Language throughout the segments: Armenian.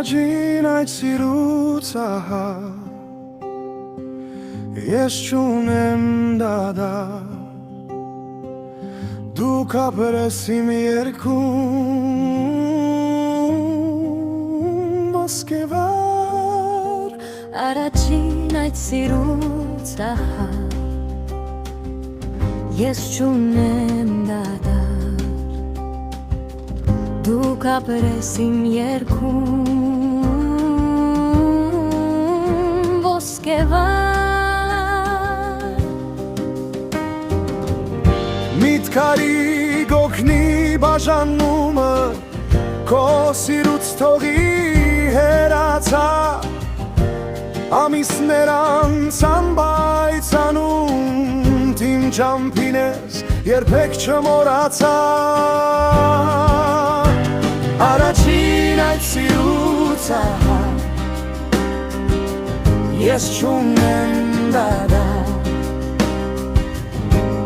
Առաջին այդ սիրուց ահա ես չունեմ դադա Դու կապրես իմ երկում ոսկեվար Առաջին այդ սիրուց ահա ես չունեմ դադար Դու կապրես իմ երկում ոսկեվար Միտքարի գոգնի բաժանումը Քո սիրուց թողի հերացա Ամիսներ անցան բայցանում Իմ ճամփին ես երբեք չմոռացա Առաջին այդ սիրուց ահա Ես չունեմ դադար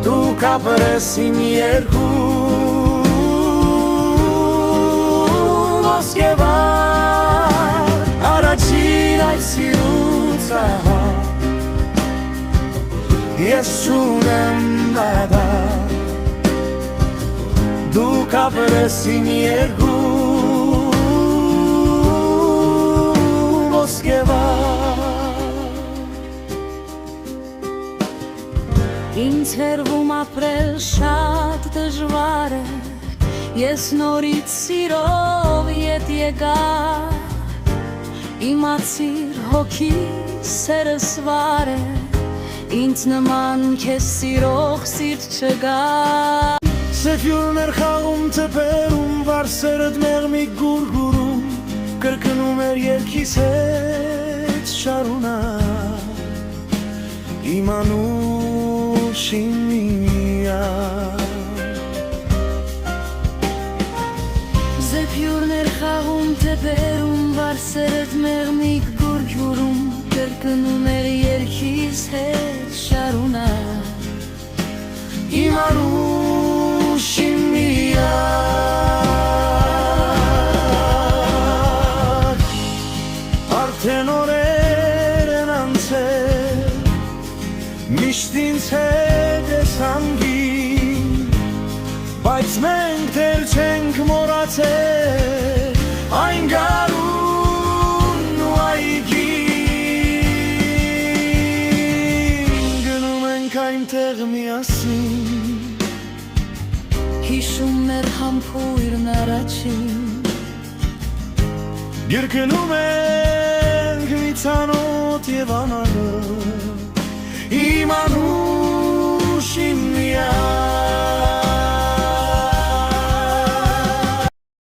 Դու կապրես իմ երկում ոսկեվար Առաջին այդ սիրուց ահա Ես չունեմ դադար Դու կապրես իմ երկում ոսկեվար Ինձ հերվում ապրել շատ դժվար է Ես նորից սիրով ետ եկա Իմացիր հոգիս սերս վար է Ինձ նման քեզ սիրող սիրտ չկա Սեփյուրներ խաղում թփերում վարսերդ մեղմիկ գուրգուրում Կրկնում էր երգիս հետ շարունակ Իմ անուշին միակ Սեփյուրներ խաղում թփերում վարսերդ մեղմիկ գուրգուրում Կրկնում էր երգիս հետ շարունակ Իմ անուշին միակ Արդեն օրեր են անցել Միշտ ինձ հետ ես հանգին Բայց մենք դեռ չենք մոռացել Այն գարուն ու այգին Գնում ենք այնտեղ միասին Հիշում մեր համբույրն առաջին Գրկնում ենք մի ծանոթ և անանը Իմ անու